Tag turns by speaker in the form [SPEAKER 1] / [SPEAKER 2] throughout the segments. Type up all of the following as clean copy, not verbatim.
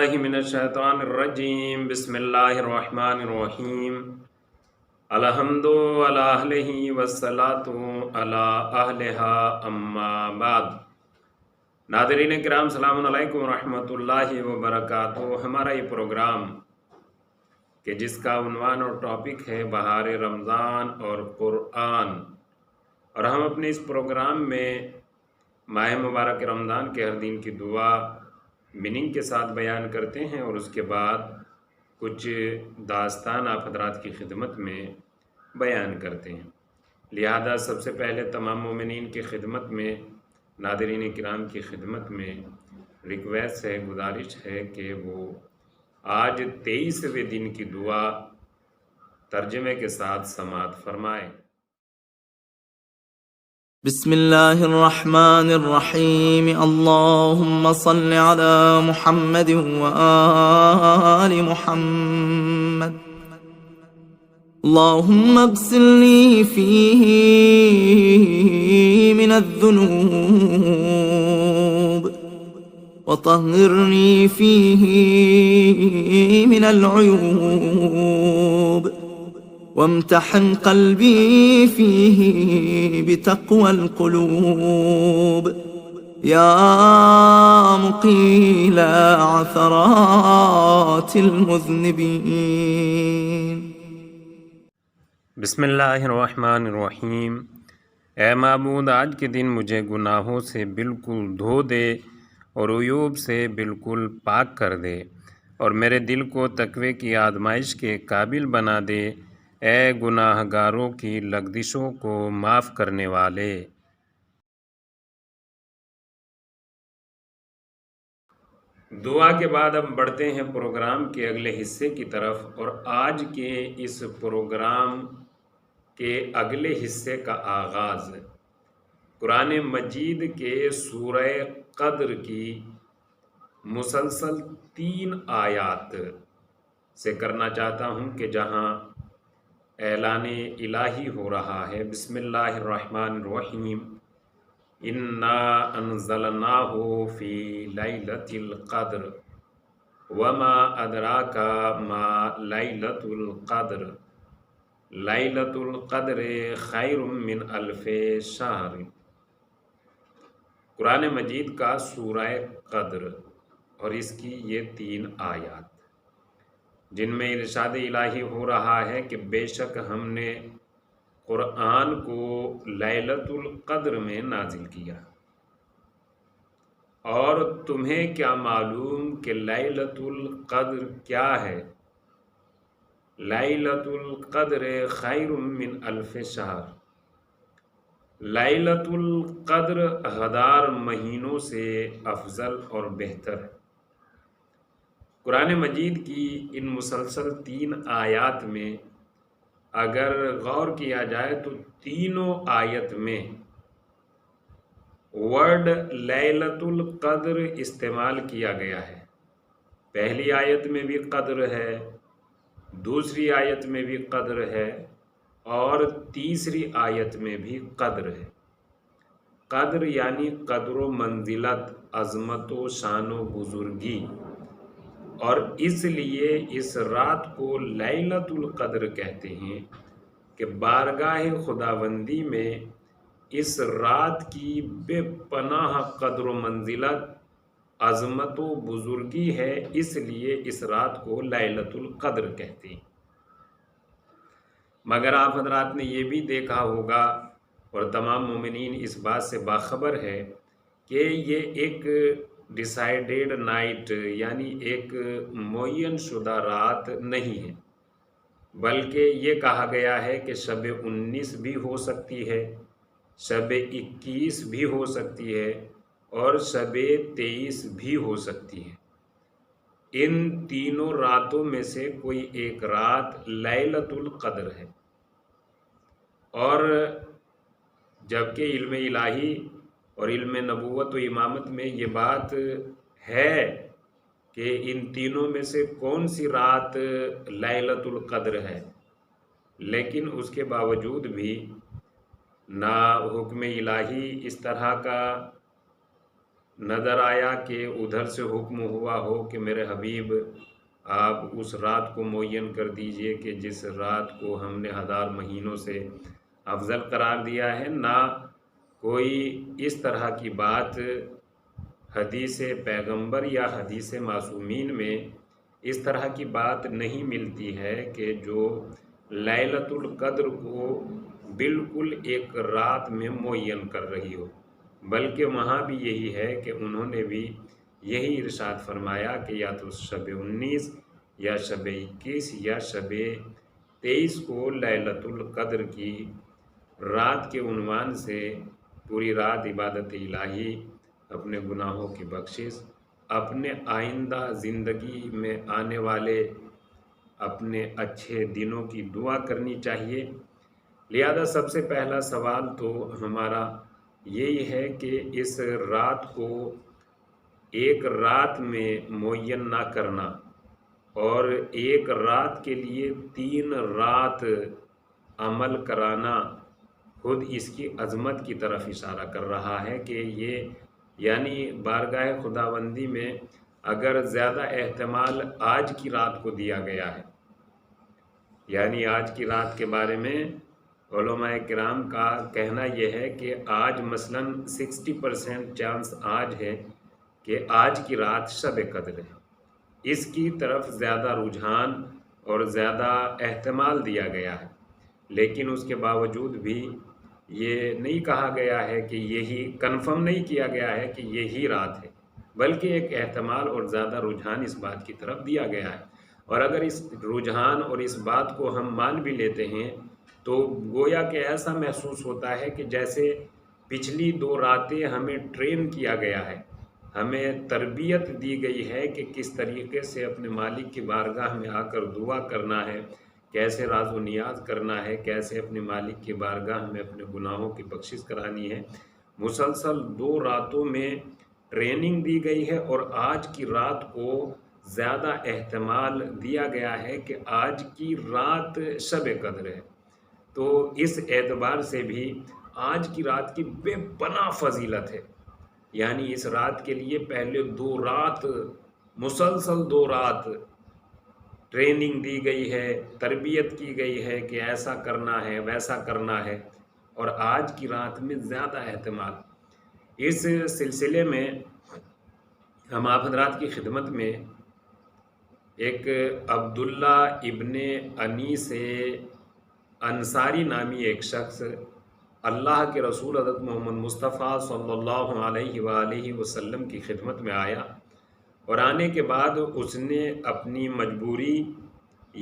[SPEAKER 1] باللہ من الشیطان الرجیم بسم اللہ الرحمن الرحیم الحمد علی اہلہ والصلاة علی اہلہا اما بعد۔ ناظرین کرام السلام علیکم ورحمۃ اللہ وبرکاتہ۔ ہمارا یہ پروگرام کہ جس کا عنوان اور ٹاپک ہے بہار رمضان اور قرآن، اور ہم اپنے اس پروگرام میں ماہ مبارک رمضان کے ہر دن کی دعا میننگ کے ساتھ بیان کرتے ہیں، اور اس کے بعد کچھ داستان آپ حضرات کی خدمت میں بیان کرتے ہیں۔ لہذا سب سے پہلے تمام مومنین کی خدمت میں، ناظرین کرام کی خدمت میں ریکویسٹ ہے، گزارش ہے کہ وہ آج 23ویں دن کی دعا ترجمے کے ساتھ سماعت فرمائیں۔
[SPEAKER 2] بسم اللہ الرحمن الرحیم، اللہم صل علی محمد وآل محمد، اللہم اغسلنی فیہ من الذنوب وطہرنی فیہ من العیوب وامتحن قلبی فیہ بتقوی القلوب یا مقیل عثرات المذنبین۔
[SPEAKER 1] بسم اللہ الرحمن الرحیم۔ اے معبود، آج کے دن مجھے گناہوں سے بالکل دھو دے اور عیوب سے بالکل پاک کر دے، اور میرے دل کو تقوی کی آزمائش کے قابل بنا دے، اے گناہ گاروں کی لغزشوں کو معاف کرنے والے۔ دعا کے بعد ہم بڑھتے ہیں پروگرام کے اگلے حصے کی طرف، اور آج کے اس پروگرام کے اگلے حصے کا آغاز قرآن مجید کے سورہ قدر کی مسلسل 3 آیات سے کرنا چاہتا ہوں کہ جہاں اعلان الہی ہو رہا ہے۔ بسم اللہ الرحمن الرحیم۔ انا انزلناہ فی لیلۃ القدر وما ادراک ما لیلۃ القدر لیلۃ القدر خیر من الف شہر۔ قرآن مجید کا سورہ قدر اور اس کی یہ 3 آیات جن میں ارشاد الہی ہو رہا ہے کہ بے شک ہم نے قرآن کو لیلۃ القدر میں نازل کیا، اور تمہیں کیا معلوم کہ لیلۃ القدر کیا ہے؟ لیلۃ القدر خیر من الف شہر۔ لیلۃ القدر 1000 مہینوں سے افضل اور بہتر ہے۔ قرآن مجید کی ان مسلسل 3 آیات میں اگر غور کیا جائے تو تینوں آیت میں ورڈ لیلۃ القدر استعمال کیا گیا ہے۔ پہلی آیت میں بھی قدر ہے، دوسری آیت میں بھی قدر ہے، اور تیسری آیت میں بھی قدر ہے۔ قدر یعنی قدر و منزلت، عظمت و شان و بزرگی، اور اس لیے اس رات کو لیلۃ القدر کہتے ہیں کہ بارگاہ خداوندی میں اس رات کی بے پناہ قدر و منزلت، عظمت و بزرگی ہے، اس لیے اس رات کو لیلۃ القدر کہتے ہیں۔ مگر آپ حضرات نے یہ بھی دیکھا ہوگا، اور تمام مومنین اس بات سے باخبر ہے کہ یہ ایک ڈیسائیڈیڈ نائٹ یعنی ایک معین شدہ رات نہیں ہے، بلکہ یہ کہا گیا ہے کہ شب 19 بھی ہو سکتی ہے، شب 21 بھی ہو سکتی ہے، اور شب 23 بھی ہو سکتی ہے۔ ان تینوں راتوں میں سے کوئی ایک رات لیلۃ القدر ہے، اور جبکہ علم الہی اور علم نبوت و امامت میں یہ بات ہے کہ ان تینوں میں سے کون سی رات لیلۃ القدر ہے، لیکن اس کے باوجود بھی نہ حکم الہی اس طرح کا نظر آیا کہ ادھر سے حکم ہوا ہو کہ میرے حبیب آپ اس رات کو معین کر دیجئے کہ جس رات کو ہم نے 1000 مہینوں سے افضل قرار دیا ہے، نہ کوئی اس طرح کی بات حدیث پیغمبر یا حدیث معصومین میں اس طرح کی بات نہیں ملتی ہے کہ جو لیلۃ القدر کو بالکل ایک رات میں معین کر رہی ہو، بلکہ وہاں بھی یہی ہے کہ انہوں نے بھی یہی ارشاد فرمایا کہ یا تو شب 19 یا شب 21 یا شب 23 کو لیلۃ القدر کی رات کے عنوان سے پوری رات عبادت الہی، اپنے گناہوں کی بخشش، اپنے آئندہ زندگی میں آنے والے اپنے اچھے دنوں کی دعا کرنی چاہیے۔ لہذا سب سے پہلا سوال تو ہمارا یہی ہے کہ اس رات کو ایک رات میں معین نہ کرنا اور ایک رات کے لیے 3 رات عمل کرانا خود اس کی عظمت کی طرف اشارہ کر رہا ہے کہ یہ یعنی بارگاہ خداوندی میں اگر زیادہ اہتمام آج کی رات کو دیا گیا ہے، یعنی آج کی رات کے بارے میں علماء کرام کا کہنا یہ ہے کہ آج مثلاً 60% چانس آج ہے کہ آج کی رات شب قدر ہے، اس کی طرف زیادہ رجحان اور زیادہ اہتمام دیا گیا ہے، لیکن اس کے باوجود بھی یہ نہیں کہا گیا ہے کہ یہی کنفرم نہیں کیا گیا ہے کہ یہی رات ہے، بلکہ ایک احتمال اور زیادہ رجحان اس بات کی طرف دیا گیا ہے۔ اور اگر اس رجحان اور اس بات کو ہم مان بھی لیتے ہیں تو گویا کہ ایسا محسوس ہوتا ہے کہ جیسے پچھلی 2 راتیں ہمیں ٹرین کیا گیا ہے، ہمیں تربیت دی گئی ہے کہ کس طریقے سے اپنے مالک کی بارگاہ میں آ کر دعا کرنا ہے، کیسے راز و نیاز کرنا ہے، کیسے اپنے مالک کی بارگاہ میں اپنے گناہوں کی بخشش کرانی ہے۔ مسلسل 2 راتوں میں ٹریننگ دی گئی ہے اور آج کی رات کو زیادہ اہتمام دیا گیا ہے کہ آج کی رات شب قدر ہے۔ تو اس اعتبار سے بھی آج کی رات کی بے پناہ فضیلت ہے، یعنی اس رات کے لیے پہلے 2 رات مسلسل 2 رات ٹریننگ دی گئی ہے، تربیت کی گئی ہے کہ ایسا کرنا ہے ویسا کرنا ہے، اور آج کی رات میں زیادہ اہتمام۔ اس سلسلے میں ہم آپ حضرات کی خدمت میں ایک عبداللہ ابن انیس انصاری نامی ایک شخص اللہ کے رسول حضرت محمد مصطفیٰ صلی اللہ علیہ وآلہ وسلم کی خدمت میں آیا، اور آنے کے بعد اس نے اپنی مجبوری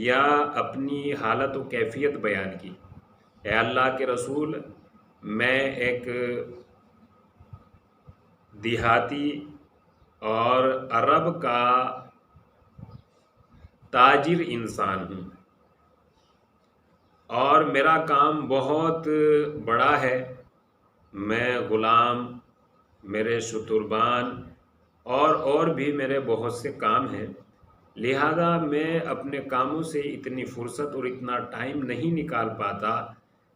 [SPEAKER 1] یا اپنی حالت و کیفیت بیان کی۔ اے اللہ کے رسول، میں ایک دیہاتی اور عرب کا تاجر انسان ہوں، اور میرا کام بہت بڑا ہے، میں غلام، میرے شتربان اور بھی میرے بہت سے کام ہیں، لہذا میں اپنے کاموں سے اتنی فرصت اور اتنا ٹائم نہیں نکال پاتا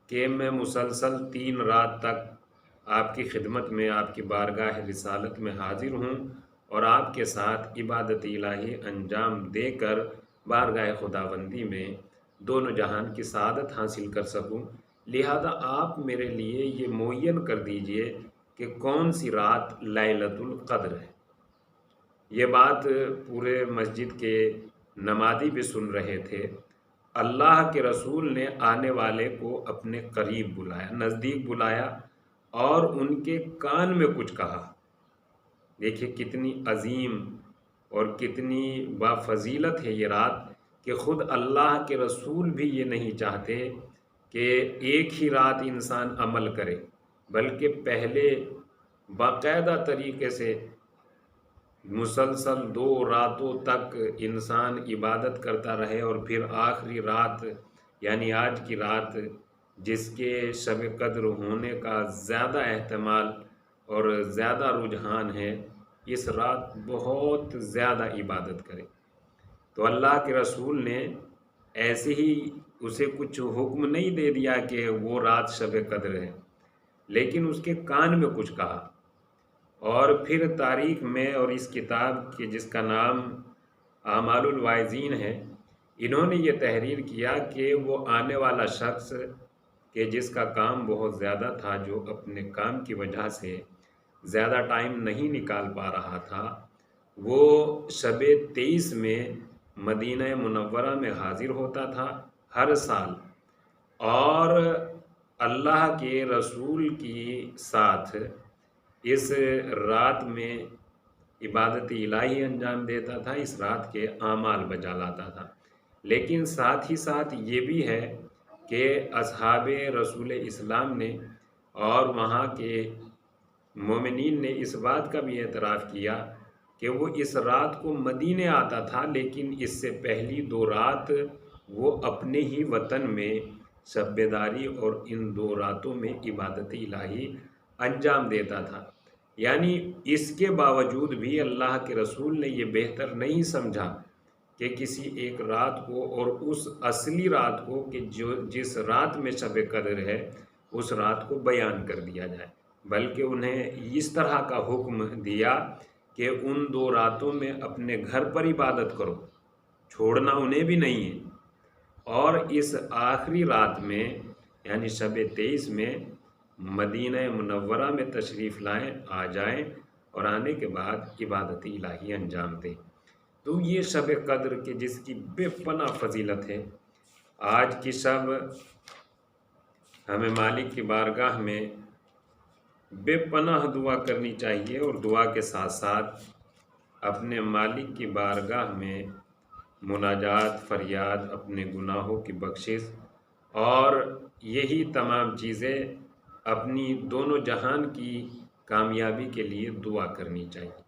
[SPEAKER 1] کہ میں مسلسل 3 رات تک آپ کی خدمت میں، آپ کی بارگاہ رسالت میں حاضر ہوں اور آپ کے ساتھ عبادت الہی انجام دے کر بارگاہ خداوندی میں دونوں جہان کی سعادت حاصل کر سکوں۔ لہذا آپ میرے لیے یہ معین کر دیجئے کہ کون سی رات لیلۃ القدر ہے۔ یہ بات پورے مسجد کے نمازی بھی سن رہے تھے۔ اللہ کے رسول نے آنے والے کو اپنے قریب بلایا، نزدیک بلایا اور ان کے کان میں کچھ کہا۔ دیکھیے کتنی عظیم اور کتنی بافضیلت ہے یہ رات کہ خود اللہ کے رسول بھی یہ نہیں چاہتے کہ ایک ہی رات انسان عمل کرے، بلکہ پہلے باقاعدہ طریقے سے مسلسل 2 راتوں تک انسان عبادت کرتا رہے، اور پھر آخری رات یعنی آج کی رات جس کے شب قدر ہونے کا زیادہ احتمال اور زیادہ رجحان ہے، اس رات بہت زیادہ عبادت کرے۔ تو اللہ کے رسول نے ایسے ہی اسے کچھ حکم نہیں دے دیا کہ وہ رات شب قدر ہے، لیکن اس کے کان میں کچھ کہا، اور پھر تاریخ میں اور اس کتاب کے جس کا نام اعمال الواعظین ہے، انہوں نے یہ تحریر کیا کہ وہ آنے والا شخص کہ جس کا کام بہت زیادہ تھا، جو اپنے کام کی وجہ سے زیادہ ٹائم نہیں نکال پا رہا تھا، وہ شب 23 میں مدینہ منورہ میں حاضر ہوتا تھا ہر سال، اور اللہ کے رسول کی ساتھ اس رات میں عبادت الہی انجام دیتا تھا، اس رات کے اعمال بجا لاتا تھا۔ لیکن ساتھ ہی ساتھ یہ بھی ہے کہ اصحاب رسول اسلام نے اور وہاں کے مومنین نے اس بات کا بھی اعتراف کیا کہ وہ اس رات کو مدینے آتا تھا، لیکن اس سے پہلی 2 رات وہ اپنے ہی وطن میں شب بیداری اور ان 2 راتوں میں عبادت الہی انجام دیتا تھا۔ یعنی اس کے باوجود بھی اللہ کے رسول نے یہ بہتر نہیں سمجھا کہ کسی ایک رات کو اور اس اصلی رات کو کہ جس رات میں شب قدر ہے اس رات کو بیان کر دیا جائے، بلکہ انہیں اس طرح کا حکم دیا کہ ان 2 راتوں میں اپنے گھر پر عبادت کرو، چھوڑنا انہیں بھی نہیں ہے، اور اس آخری رات میں یعنی شب 23 میں مدینہ منورہ میں تشریف لائیں، آ جائیں، اور آنے کے بعد عبادت الہی انجام دیں۔ تو یہ شب قدر کے جس کی بے پناہ فضیلت ہے، آج کی شب ہمیں مالک کی بارگاہ میں بے پناہ دعا کرنی چاہیے، اور دعا کے ساتھ ساتھ اپنے مالک کی بارگاہ میں مناجات، فریاد، اپنے گناہوں کی بخشش، اور یہی تمام چیزیں اپنی دونوں جہان کی کامیابی کے لیے دعا کرنی چاہیے۔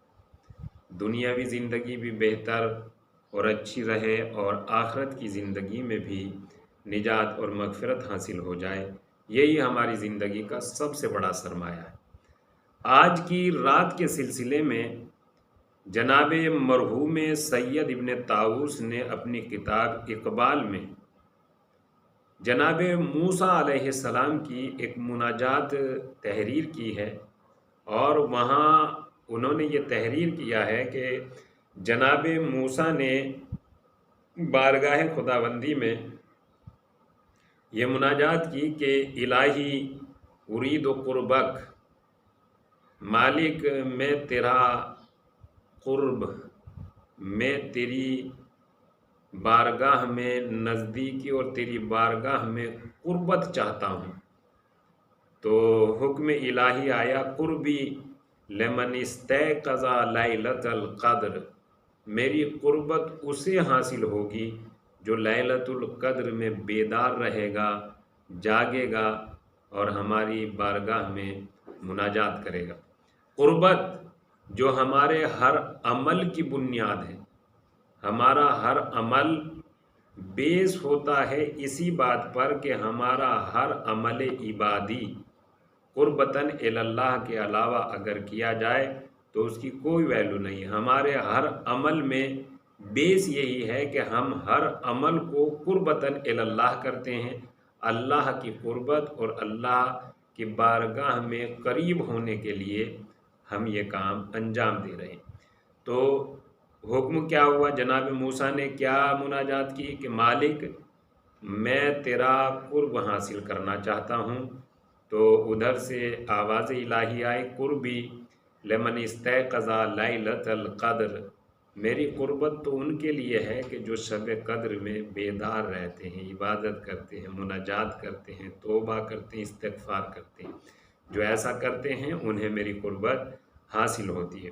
[SPEAKER 1] دنیاوی زندگی بھی بہتر اور اچھی رہے، اور آخرت کی زندگی میں بھی نجات اور مغفرت حاصل ہو جائے، یہی ہماری زندگی کا سب سے بڑا سرمایہ ہے۔ آج کی رات کے سلسلے میں جناب مرحوم سید ابن طاووس نے اپنی کتاب اقبال میں جناب موسیٰ علیہ السلام کی ایک مناجات تحریر کی ہے، اور وہاں انہوں نے یہ تحریر کیا ہے کہ جناب موسیٰ نے بارگاہ خداوندی میں یہ مناجات کی کہ الہی ارید و قربک، مالک میں تیرا قرب، میں تیری بارگاہ میں نزدیکی اور تیری بارگاہ میں قربت چاہتا ہوں۔ تو حکم الہی آیا، قربی لمن استيقظ لیلۃ القدر، میری قربت اسے حاصل ہوگی جو لیلۃ القدر میں بیدار رہے گا، جاگے گا، اور ہماری بارگاہ میں مناجات کرے گا۔ قربت جو ہمارے ہر عمل کی بنیاد ہے، ہمارا ہر عمل بیس ہوتا ہے اسی بات پر کہ ہمارا ہر عمل عبادی قربتاً اللہ کے علاوہ اگر کیا جائے تو اس کی کوئی ویلیو نہیں۔ ہمارے ہر عمل میں بیس یہی ہے کہ ہم ہر عمل کو قربتاً اللہ کرتے ہیں، اللہ کی قربت اور اللہ کی بارگاہ میں قریب ہونے کے لیے ہم یہ کام انجام دے رہے ہیں۔ تو حکم کیا ہوا؟ جناب موسیٰ نے کیا مناجات کی کہ مالک میں تیرا قرب حاصل کرنا چاہتا ہوں۔ تو ادھر سے آواز الہی آئی، قربی لمن استيقظ لیلۃ القدر، میری قربت تو ان کے لیے ہے کہ جو شب قدر میں بیدار رہتے ہیں، عبادت کرتے ہیں، مناجات کرتے ہیں، توبہ کرتے ہیں، استغفار کرتے ہیں، جو ایسا کرتے ہیں انہیں میری قربت حاصل ہوتی ہے۔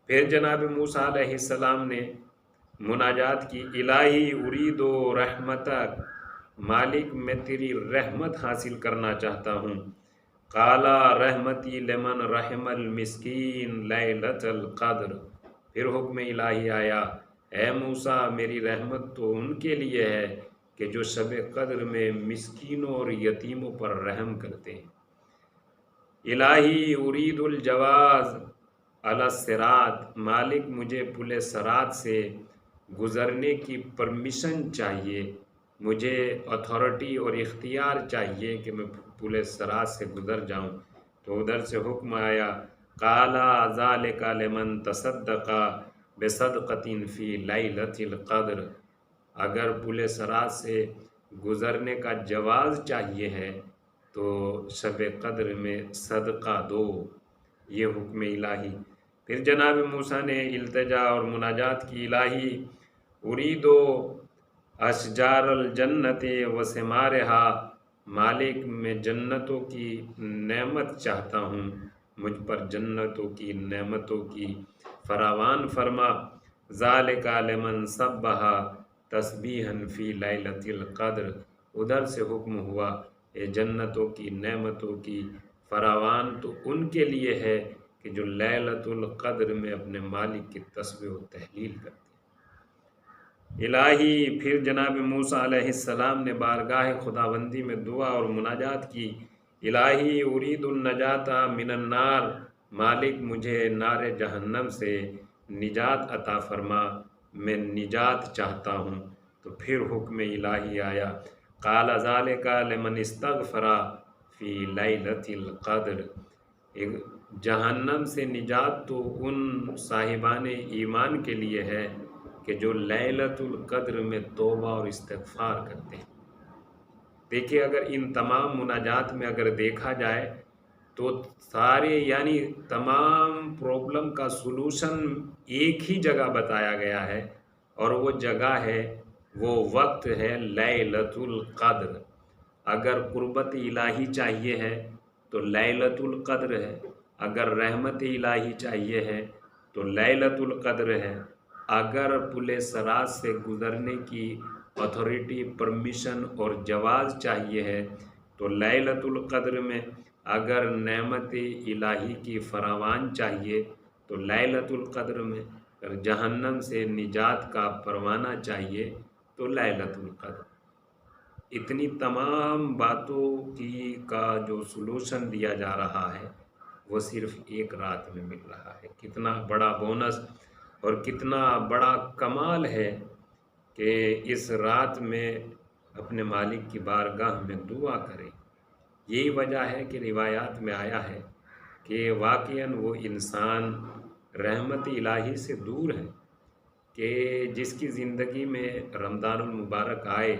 [SPEAKER 1] پھر جناب موسیٰ علیہ السلام نے مناجات کی، الہی ارید و رحمتک، مالک میں تیری رحمت حاصل کرنا چاہتا ہوں۔ قالا رحمتی لمن رحم المسکین لیلۃ القدر، پھر حکم الہی آیا، اے موسیٰ میری رحمت تو ان کے لیے ہے کہ جو شب قدر میں مسکینوں اور یتیموں پر رحم کرتے ہیں۔ الہی ارید الجواز علی الصراط، مالک مجھے پل صراط سے گزرنے کی پرمیشن چاہیے، مجھے اتھارٹی اور اختیار چاہیے کہ میں پل صراط سے گزر جاؤں۔ تو ادھر سے حکم آیا، قال ذلك لمن تصدق بصدقۃ فی لیلۃ القدر، اگر پل صراط سے گزرنے کا جواز چاہیے ہے تو شب قدر میں صدقہ دو، یہ حکم الہی۔ پھر جناب موسیٰ نے التجا اور مناجات کی، الہی اریدو اشجار الجنت و ثمارہا، مالک میں جنتوں کی نعمت چاہتا ہوں، مجھ پر جنتوں کی نعمتوں کی فراوان فرما۔ ذالک لمن سبح تسبیحا فی لیلۃ القدر، ادھر سے حکم ہوا یہ جنتوں کی نعمتوں کی فراوان تو ان کے لیے ہے کہ جو لیلۃ القدر میں اپنے مالک کی تسبیح و تحلیل کرتے ہیں۔ الہی پھر جناب موسیٰ علیہ السلام نے بارگاہ خداوندی میں دعا اور مناجات کی، الہی ارید النجات من النار، مالک مجھے نار جہنم سے نجات عطا فرما، میں نجات چاہتا ہوں۔ تو پھر حکم الہی آیا، قال ذالک لمن استغفر فی لیلۃ القدر، جہنم سے نجات تو ان صاحبان ایمان کے لیے ہے کہ جو لیلۃ القدر میں توبہ اور استغفار کرتے ہیں۔ دیکھیے اگر ان تمام مناجات میں اگر دیکھا جائے تو سارے یعنی تمام پرابلم کا سلوشن ایک ہی جگہ بتایا گیا ہے، اور وہ جگہ ہے، وہ وقت ہے لیلۃ القدر۔ اگر قربت الہی چاہیے ہے تو لیلۃ القدر ہے، اگر رحمت الہی چاہیے ہے تو لیلۃ القدر ہے، اگر پل صراط سے گزرنے کی اتھارٹی پرمیشن اور جواز چاہیے ہے تو لیلۃ القدر میں، اگر نعمت الہی کی فراوان چاہیے تو لیلۃ القدر میں، اگر جہنم سے نجات کا پروانہ چاہیے تو لیلۃ القدر۔ اتنی تمام باتوں کی کا جو سلوشن دیا جا رہا ہے وہ صرف ایک رات میں مل رہا ہے۔ کتنا بڑا بونس اور کتنا بڑا کمال ہے کہ اس رات میں اپنے مالک کی بارگاہ میں دعا کریں۔ یہی وجہ ہے کہ روایات میں آیا ہے کہ واقعاً وہ انسان رحمت الہی سے دور ہے کہ جس کی زندگی میں رمضان المبارک آئے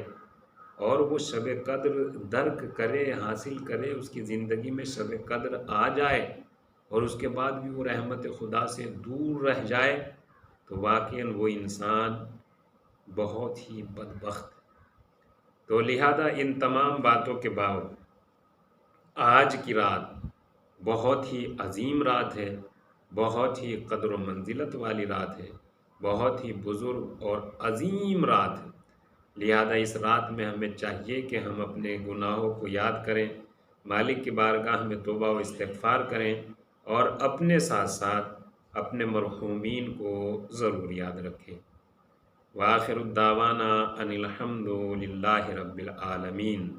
[SPEAKER 1] اور وہ شب قدر درک کرے، حاصل کرے، اس کی زندگی میں شب قدر آ جائے اور اس کے بعد بھی وہ رحمت خدا سے دور رہ جائے تو واقعاً وہ انسان بہت ہی بدبخت ہے۔ تو لہذا ان تمام باتوں کے باوجود آج کی رات بہت ہی عظیم رات ہے، بہت ہی قدر و منزلت والی رات ہے، بہت ہی بزرگ اور عظیم رات ہے۔ لہذا اس رات میں ہمیں چاہیے کہ ہم اپنے گناہوں کو یاد کریں، مالک کی بارگاہ میں توبہ و استغفار کریں، اور اپنے ساتھ ساتھ اپنے مرحومین کو ضرور یاد رکھیں۔ وآخر الدعوانا ان الحمد للہ رب العالمین۔